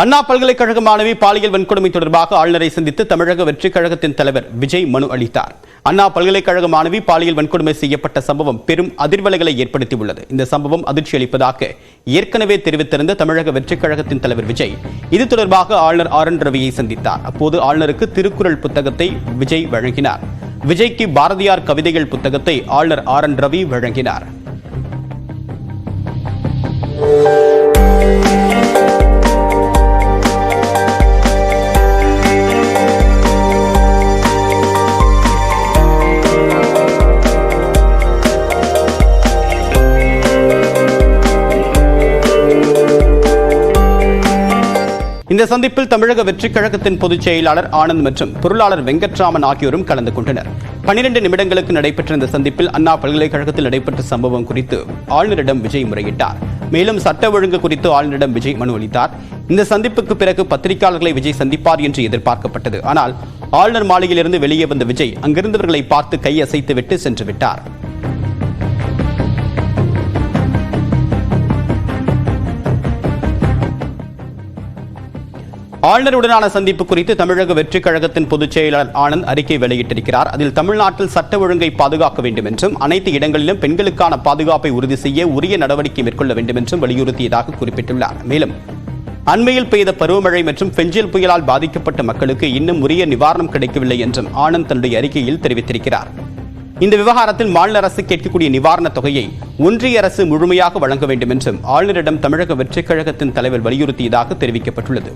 அண்ணா பல்கலைக்கழக மாணவி பாலியல் வன்கொடுமை தொடர்பாக ஆளுநரை சந்தித்து தமிழக வெற்றிக் கழகத்தின் தலைவர் விஜய் மனு அளித்தார். அண்ணா பல்கலைக்கழக மாணவி பாலியல் வன்கொடுமை செய்யப்பட்ட சம்பவம் பெரும் அதிர்வலைகளை ஏற்படுத்தியுள்ளது. இந்த சம்பவம் அதிர்ச்சி அளிப்பதாக ஏற்கனவே தெரிவித்திருந்த தமிழக வெற்றிக் கழகத்தின் தலைவர் விஜய் இது தொடர்பாக ஆளுநர் RN ரவியை சந்தித்தார். அப்போது ஆளுநருக்கு திருக்குறள் புத்தகத்தை விஜய் வழங்கினார். விஜய்க்கு பாரதியார் கவிதைகள் புத்தகத்தை ஆளுநர் RN ரவி வழங்கினார். இந்த சந்திப்பில் தமிழக வெற்றிக் கழகத்தின் பொதுச் செயலாளர் ஆனந்த் மற்றும் பொருளாளர் வெங்கட்ராமன் ஆகியோரும் கலந்து கொண்டனர். 12 நிமிடங்களுக்கு நடைபெற்ற இந்த சந்திப்பில் அண்ணா பல்கலைக்கழகத்தில் நடைபெற்ற சம்பவம் குறித்து ஆளுநரிடம் விஜய் முறையிட்டார். மேலும் சட்ட ஒழுங்கு குறித்து ஆளுநரிடம் விஜய் மனு அளித்தார். இந்த சந்திப்புக்கு பிறகு பத்திரிகையாளர்களை விஜய் சந்திப்பார் என்று எதிர்பார்க்கப்பட்டது. ஆனால் ஆளுநர் மாளிகையிலிருந்து வெளியே வந்த விஜய் அங்கிருந்தவர்களை பார்த்து கை அசைத்துவிட்டு சென்று விட்டார். ஆளுநருடனான சந்திப்பு குறித்து தமிழக வெற்றிக் கழகத்தின் பொதுச் செயலாளர் ஆனந்த் அறிக்கை வெளியிட்டிருக்கிறார். அதில் தமிழ்நாட்டில் சட்ட ஒழுங்கை பாதுகாக்க வேண்டும் என்றும் அனைத்து இடங்களிலும் பெண்களுக்கான பாதுகாப்பை உறுதி செய்ய உரிய நடவடிக்கை மேற்கொள்ள வேண்டும் என்றும் வலியுறுத்தியதாக குறிப்பிட்டுள்ளார். மேலும் அண்மையில் பெய்த பருவமழை மற்றும் பெஞ்சில் புயலால் பாதிக்கப்பட்ட மக்களுக்கு இன்னும் உரிய நிவாரணம் கிடைக்கவில்லை என்றும் ஆனந்த் தன்னுடைய அறிக்கையில் தெரிவித்திருக்கிறார். இந்த விவகாரத்தில் மாநில அரசு கேட்கக்கூடிய நிவாரணத் தொகையை ஒன்றிய அரசு முழுமையாக வழங்க வேண்டும் என்றும் ஆளுநரிடம் தமிழக வெற்றிக் கழகத்தின் தலைவர் வலியுறுத்தியதாக தெரிவிக்கப்பட்டுள்ளது.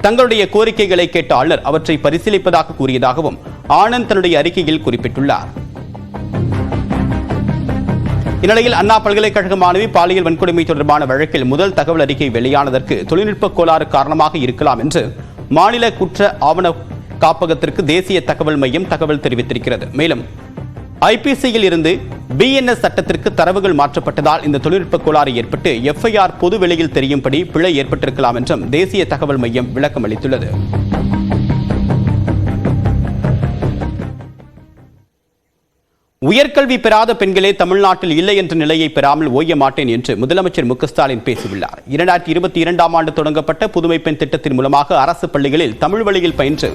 தங்களுடைய கோரிக்கைகளை கேட்ட ஆளுநர் அவற்றை பரிசீலிப்பதாக கூறியதாகவும் ஆனந்த் தன்னுடைய அறிக்கையில் குறிப்பிட்டுள்ளார். இந்நிலையில் அண்ணா பல்கலைக்கழக மாணவி பாலியல் வன்கொடுமை தொடர்பான வழக்கில் முதல் தகவல் அறிக்கை வெளியானதற்கு தொழில்நுட்ப கோளாறு காரணமாக இருக்கலாம் என்று மாநில குற்ற ஆவண காப்பகத்திற்கு தேசிய தகவல் மையம் தகவல் தெரிவித்திருக்கிறது. மேலும் IPCயில் இருந்து BNS சட்டத்திற்கு தரவுகள் மாற்றப்பட்டதால் இந்த தொழில்நுட்ப கோளாறு ஏற்பட்டு FIR பொது வெளியில் தெரியும்படி பிழை ஏற்பட்டிருக்கலாம் என்றும் தேசிய தகவல் மையம் விளக்கம் அளித்துள்ளது. உயர்கல்வி பெறாத பெண்களே தமிழ்நாட்டில் இல்லை என்ற நிலையை பெறாமல் ஓய மாட்டேன் என்று முதலமைச்சர் மு க ஸ்டாலின் பேசியுள்ளார். 2022ஆம் ஆண்டு தொடங்கப்பட்ட புதுமை பெண் திட்டத்தின் மூலமாக அரசு பள்ளிகளில் தமிழ் வழியில் பயின்று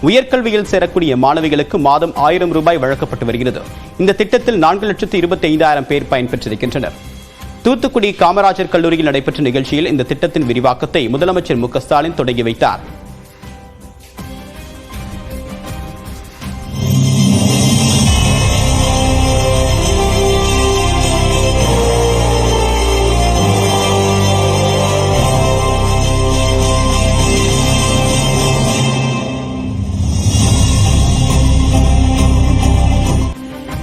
உயர்கல்வியில் சேரக்கூடிய மாணவிகளுக்கு மாதம் 1000 ரூபாய் வழங்கப்பட்டு வருகிறது. இந்த திட்டத்தில் 4,25,000 பேர் பயன்பெற்றிருக்கின்றனர். தூத்துக்குடி காமராஜர் கல்லூரியில் நடைபெற்ற நிகழ்ச்சியில் இந்த திட்டத்தின் விரிவாக்கத்தை முதலமைச்சர் மு க ஸ்டாலின் தொடங்கி வைத்தார்.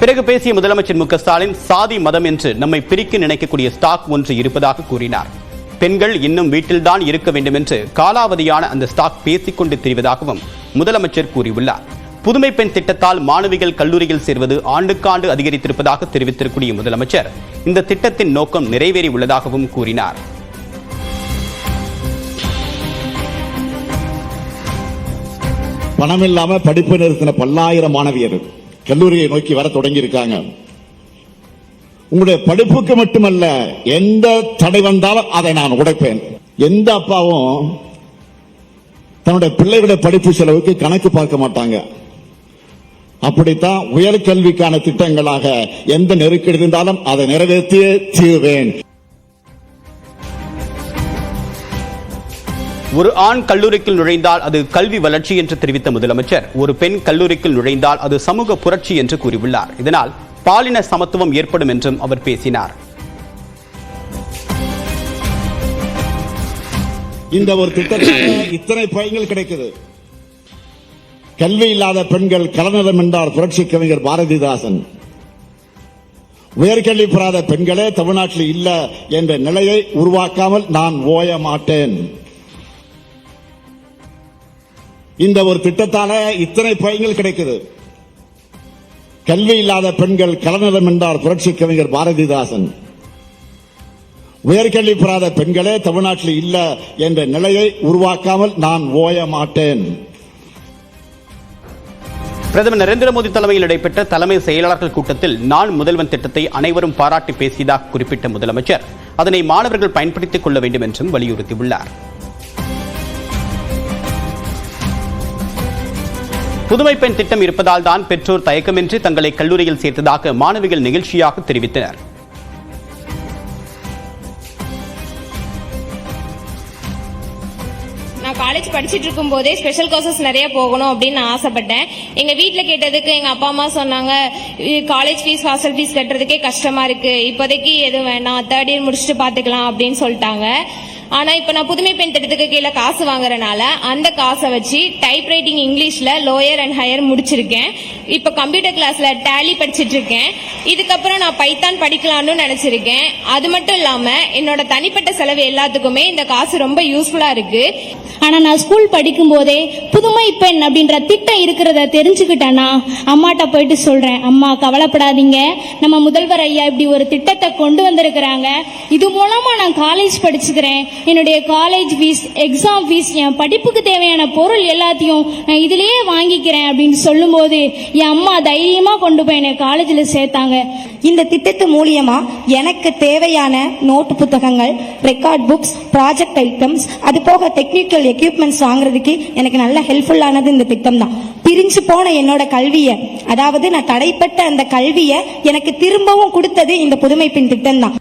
பிறகு பேசிய முதலமைச்சர் மு க ஸ்டாலின் சாதி மதம் என்று நம்மை பிரிக்க நினைக்கக்கூடிய ஸ்டாக் ஒன்று இருப்பதாக கூறினார். பெண்கள் இன்னும் வீட்டில்தான் இருக்க வேண்டும் என்று காலாவதியான அந்த ஸ்டாக் பேசிக்கொண்டு தெரிவதாகவும் முதலமைச்சர் கூறியுள்ளார். புதுமை பெண் திட்டத்தால் மாணவிகள் கல்லூரியில் சேர்வது ஆண்டுக்காண்டு அதிகரித்திருப்பதாக தெரிவித்திருக்கூடிய முதலமைச்சர் இந்த திட்டத்தின் நோக்கம் நிறைவேறி உள்ளதாகவும் கூறினார். பணம் இல்லாம படிப்பு நிறுத்தின பல்லாயிரம் மாணவியர் கல்லூரியை நோக்கி வர தொடங்கி இருக்காங்க. உங்களுடைய படிப்புக்கு மட்டுமல்ல, எந்த தடை வந்தாலும் அதை நான் உடைப்பேன். எந்த அப்பாவும் தன்னுடைய பிள்ளைகளுடைய படிப்பு செலவுக்கு கணக்கு பார்க்க மாட்டாங்க. அப்படித்தான் உயர்கல்விக்கான திட்டங்களாக எந்த நெருக்கடி இருந்தாலும் அதை நிறைவேற்றியே தீர்வேன். ஒரு ஆண் கல்லூரிக்குள் நுழைந்தால் அது கல்வி வளர்ச்சி என்று தெரிவித்த முதலமைச்சர் ஒரு பெண் கல்லூரிக்குள் நுழைந்தால் அது சமூக புரட்சி என்று கூறியுள்ளார். இதனால் பாலின சமத்துவம் ஏற்படும் என்றும் அவர் பேசினார். இந்த ஒரு திட்டத்தில் இத்தனை பயன்கள் கிடைக்குது. கல்வி இல்லாத பெண்கள் கலநலம் என்றார் புரட்சி கவிஞர் பாரதிதாசன். உயர்கல்வி பெறாத பெண்களே தமிழ்நாட்டில் இல்ல என்ற நிலையை உருவாக்காமல் நான் ஓய மாட்டேன். இந்த ஒரு திட்டத்தால இத்தனை பயன்கள் கிடைக்குது. கல்வி இல்லாத பெண்கள் கலநலம் என்றார் புரட்சி கவிஞர் பாரதிதாசன். உயர்கல்வி பெறாத பெண்களே தமிழ்நாட்டில் இல்ல என்ற நிலையை உருவாக்காமல் நான் ஓய மாட்டேன். பிரதமர் நரேந்திர மோடி தலைமையில் நடைபெற்ற தலைமை செயலாளர்கள் கூட்டத்தில் நான் முதல்வன் திட்டத்தை அனைவரும் பாராட்டி பேசியதாக குறிப்பிட்ட முதலமைச்சர் அதனை மாணவர்கள் பயன்படுத்திக் கொள்ள வேண்டும் என்றும் வலியுறுத்தியுள்ளார். புதுமை பெண் திட்டம் இருப்பதால் தான் பெற்றோர் தயக்கமின்றி தங்களை கல்லூரியில் சேர்த்ததாக மாணவிகள் நெகிழ்ச்சியாக தெரிவித்தனர். நான் காலேஜ் படிச்சுட்டு இருக்கும் போதே ஸ்பெஷல் கோர்சஸ் நிறைய போகணும் அப்படின்னு நான் ஆசைப்பட்டேன். எங்க வீட்டுல கேட்டதுக்கு எங்க அப்பா அம்மா சொன்னாங்க, காலேஜ் ஃபீஸ் ஹாஸ்டல் ஃபீஸ் கட்டுறதுக்கே கஷ்டமா இருக்கு, இப்போதைக்கு எதுவும் வேணாம், 3rd இயர் முடிச்சுட்டு பாத்துக்கலாம் அப்படின்னு சொல்லிட்டாங்க. ஆனா இப்ப நான் புதுமை பெண் திட்டத்துக்கு கீழே காசு வாங்குறதுனால அந்த காசை வச்சு டைப் ரைட்டிங் இங்கிலீஷ்ல லோயர் அண்ட் ஹையர் முடிச்சிருக்கேன். இப்ப கம்ப்யூட்டர் கிளாஸ்ல டேலி படிச்சிட்டு இருக்கேன். இதுக்கப்புறம் நான் பைத்தான் படிக்கலாம்னு நினைச்சிருக்கேன். அது மட்டும் இல்லாம என்னோட தனிப்பட்ட செலவு எல்லாத்துக்குமே இந்த காசு ரொம்ப யூஸ்ஃபுல்லா இருக்கு. ஆனா நான் ஸ்கூல் படிக்கும் போதே புதுமை பெண் அப்படின்ற திட்டம் இருக்கிறத தெரிஞ்சுக்கிட்டேன்னா அம்மாட்ட போயிட்டு சொல்றேன், அம்மா கவலைப்படாதீங்க, நம்ம முதல்வர் ஐயா இப்படி ஒரு திட்டத்தை கொண்டு வந்திருக்கிறாங்க, இது மூலமா நான் காலேஜ் படிச்சுக்கிறேன், என்னுடைய காலேஜ் ஃபீஸ், எக்ஸாம் ஃபீஸ், என் படிப்புக்கு தேவையான பொருள் எல்லாத்தையும் நான் இதுலயே வாங்கிக்கிறேன் அப்படின்னு சொல்லும் போது என் அம்மா தைரியமா கொண்டு போய் என்னை காலேஜில் சேர்த்தாங்க. இந்த திட்டத்து மூலியமா எனக்கு தேவையான நோட்டு புத்தகங்கள், ரெக்கார்ட் புக்ஸ், ப்ராஜெக்ட் ஐட்டம்ஸ், அது போக டெக்னிக்கல் எக்யூப்மெண்ட்ஸ் வாங்குறதுக்கு எனக்கு நல்ல ஹெல்ப்ஃபுல்லானது இந்த திட்டம் தான். பிரிஞ்சு போன என்னோட கல்வியை, அதாவது நான் தடைப்பட்ட அந்த கல்வியை எனக்கு திரும்பவும் கொடுத்தது இந்த புதுமை பெண் திட்டம் தான்.